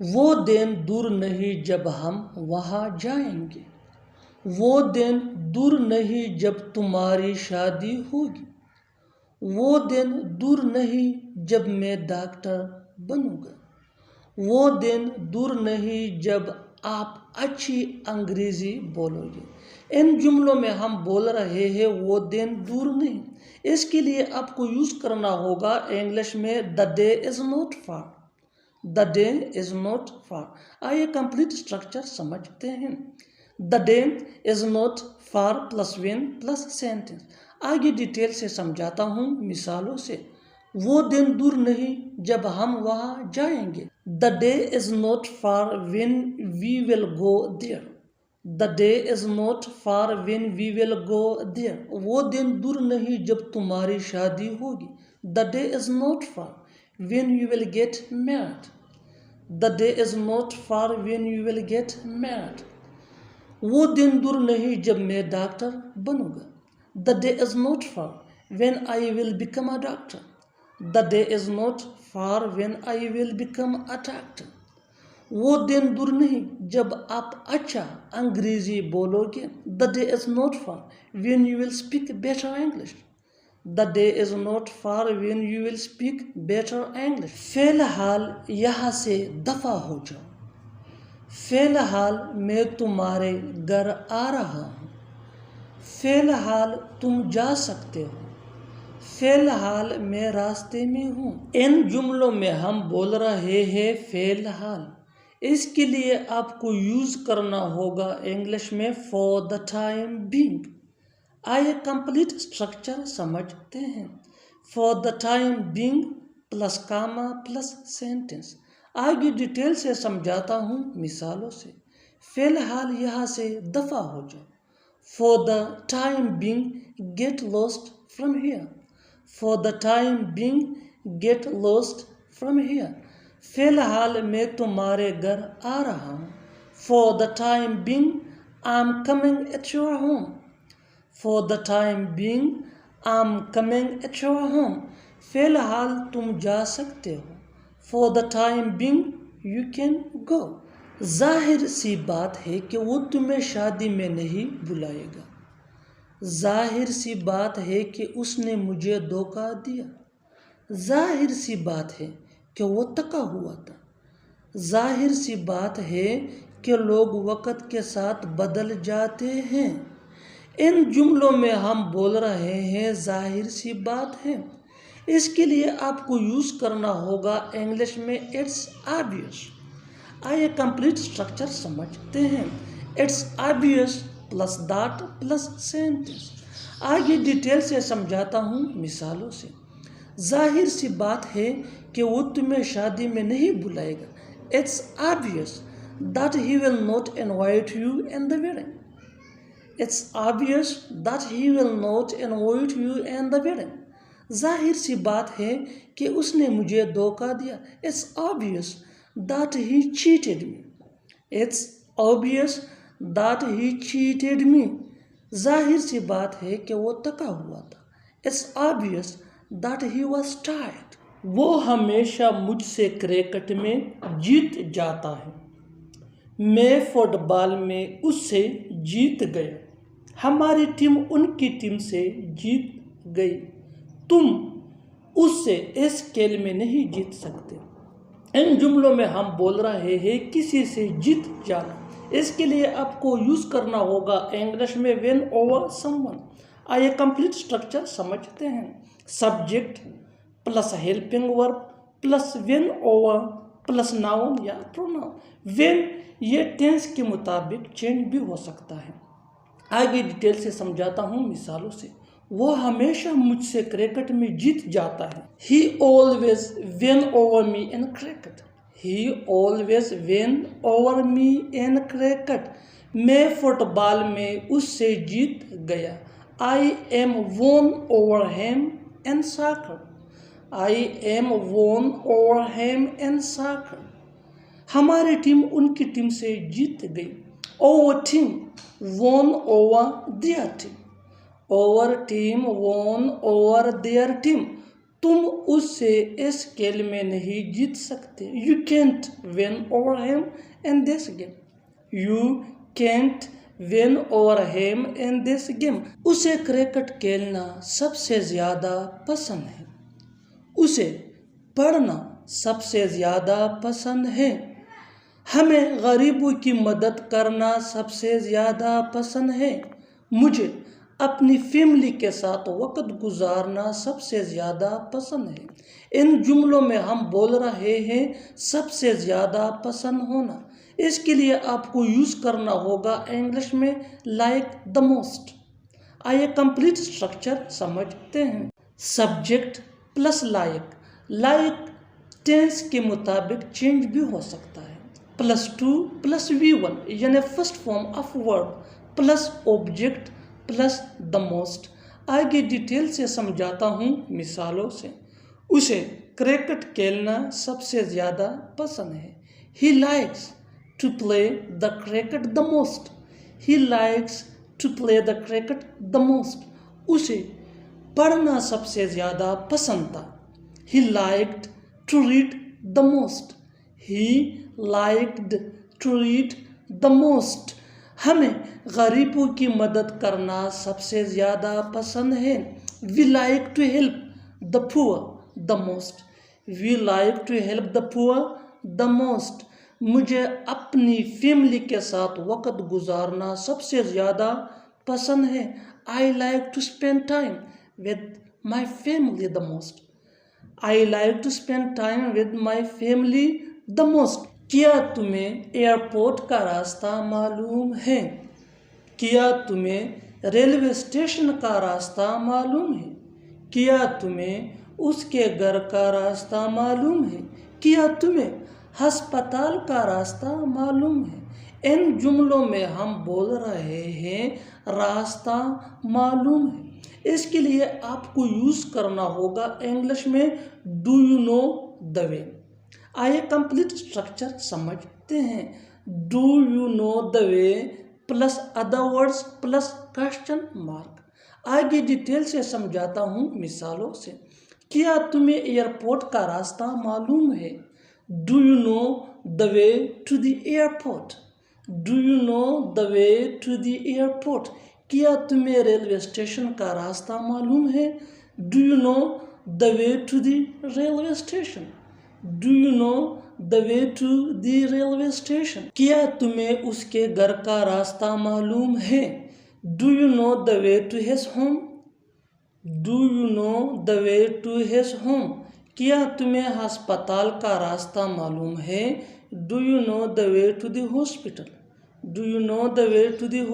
वो दिन दूर नहीं जब हम वहाँ जाएंगे। वो दिन दूर नहीं जब तुम्हारी शादी होगी। वो दिन दूर नहीं जब मैं डॉक्टर बनूंगा। वो दिन दूर नहीं जब आप अच्छी अंग्रेजी बोलोगे। इन जुमलों में हम बोल रहे हैं वो दिन दूर नहीं। इसके लिए आपको यूज़ करना होगा इंग्लिश में the day is not far. The day is not फार। आइए कंप्लीट स्ट्रक्चर समझते हैं। The day is not far plus when plus sentence. आगे डिटेल से समझाता हूँ मिसालों से। वो दिन दूर नहीं जब हम वहाँ जाएंगे। The day is not far when we will go there. The day is not far when we will go there. वो दिन दूर नहीं जब तुम्हारी शादी होगी। The day is not far when you will get married. The day is not far when you will get married. वो दिन दूर नहीं जब मैं डॉक्टर बनूंगा। The day is not far when I will become a doctor. The day is not far when I will become a doctor. वो दिन दूर नहीं जब आप अच्छा अंग्रेजी बोलोगे। The day is not far when you will speak better English. The day is not far when you will speak better English. फिलहाल यहाँ से दफा हो जाओ। फिलहाल मैं तुम्हारे घर आ रहा हूँ। फिलहाल तुम जा सकते हो। फिलहाल मैं रास्ते में हूँ। इन जुमलों में हम बोल रहे हैं फिलहाल। इसके लिए आपको यूज़ करना होगा इंग्लिश में फॉर द टाइम बीइंग। आइए कंप्लीट स्ट्रक्चर समझते हैं। For the time being plus comma plus sentence. आगे डिटेल से समझाता हूँ मिसालों से। फिलहाल यहाँ से दफा हो जाओ। For the time being get lost from here. For the time being get lost from here. फिलहाल मैं तुम्हारे घर आ रहा हूँ। For the time being I am coming at your home. For the time being, I'm coming at your home. फिलहाल तुम जा सकते हो। For the time being, you can go. जाहिर सी बात है कि वो तुम्हें शादी में नहीं बुलाएगा। जाहिर सी बात है कि उसने मुझे धोखा दिया। जाहिर सी बात है कि वो थका हुआ था। जाहिर सी बात है कि लोग वक़्त के साथ बदल जाते हैं। इन जुमलों में हम बोल रहे हैं जाहिर सी बात है। इसके लिए आपको यूज़ करना होगा इंग्लिश में इट्स ऑब्वियस। आइए कंप्लीट स्ट्रक्चर समझते हैं। It's obvious plus that plus sentence. आगे डिटेल से समझाता हूँ मिसालों से। जाहिर सी बात है कि वो तुम्हें शादी में नहीं बुलाएगा। It's obvious that he will not invite you in the wedding. It's obvious that he will not invite you in the wedding. जाहिर सी बात है कि उसने मुझे धोखा दिया। It's obvious that he cheated me. It's obvious that he cheated me. जाहिर सी बात है कि वो थका हुआ था। It's obvious that he was tired. वो हमेशा मुझसे क्रिकेट में जीत जाता है। मैं फुटबॉल में उससे जीत गया। हमारी टीम उनकी टीम से जीत गई। तुम उससे इस खेल में नहीं जीत सकते। इन जुमलों में हम बोल रहे हैं किसी से जीत जाना। इसके लिए आपको यूज़ करना होगा इंग्लिश में विन ओवर समवन। आइए कंप्लीट स्ट्रक्चर समझते हैं। Subject plus helping verb plus win over plus noun या प्रोनाउन। विन ये टेंस के मुताबिक चेंज भी हो सकता है। आगे डिटेल से समझाता हूँ मिसालों से। वो हमेशा मुझसे क्रिकेट में जीत जाता है। He always win over me in cricket. He always win over me in cricket. मैं फुटबॉल में उससे जीत गया। I am won over him in soccer. I am won over him in soccer. हमारी टीम उनकी team से जीत गई। Our team won over their team. Our team won over their team. तुम उससे इस खेल में नहीं जीत सकते। You can't win over him in this game. You can't win over him in this game. उसे क्रिकेट खेलना सबसे ज़्यादा पसंद है। उसे पढ़ना सबसे ज़्यादा पसंद है। हमें गरीबों की मदद करना सबसे ज़्यादा पसंद है। मुझे अपनी फैमिली के साथ वक्त गुजारना सबसे ज़्यादा पसंद है। इन जुमलों में हम बोल रहे हैं सबसे ज़्यादा पसंद होना। इसके लिए आपको यूज़ करना होगा इंग्लिश में लाइक द मोस्ट। आइए कंप्लीट स्ट्रक्चर समझते हैं। Subject plus like. Like tense के मुताबिक चेंज भी हो सकता है। +2 + V1 यानी first form of verb plus object plus the most. आगे डिटेल से समझाता हूँ मिसालों से। उसे क्रिकेट खेलना सबसे ज़्यादा पसंद है। He likes to play the cricket the most. He likes to play the cricket the most. उसे पढ़ना सबसे ज़्यादा पसंद था। He liked to read the most. He liked to read the most. हमें गरीबों की मदद करना सबसे ज़्यादा पसंद है। We like to help the poor the most. We like to help the poor the most. मुझे अपनी फैमिली के साथ वक्त गुजारना सबसे ज़्यादा पसंद है। I like to spend time with my family the most. I like to spend time with my family the most. क्या तुम्हें एयरपोर्ट का रास्ता मालूम है? क्या तुम्हें रेलवे स्टेशन का रास्ता मालूम है? क्या तुम्हें उसके घर का रास्ता मालूम है? क्या तुम्हें अस्पताल का रास्ता मालूम है? इन जुमलों में हम बोल रहे हैं रास्ता मालूम है। इसके लिए आपको यूज़ करना होगा इंग्लिश में डू यू नो द वे। आइए कंप्लीट स्ट्रक्चर समझते हैं। Do you know the way plus other words plus question mark. आगे डिटेल से समझाता हूँ मिसालों से। क्या तुम्हें एयरपोर्ट का रास्ता मालूम है? Do you know the way to the airport. Do you know the way to the airport. क्या तुम्हें रेलवे स्टेशन का रास्ता मालूम है? Do you know the way to the railway station. Do you know the way to the railway station. क्या तुम्हें उसके घर का रास्ता मालूम है? Do you know the way to his home. Do you know the way to his home. क्या तुम्हें अस्पताल का रास्ता मालूम है? Do you know the way to the hospital. Do you know the way to the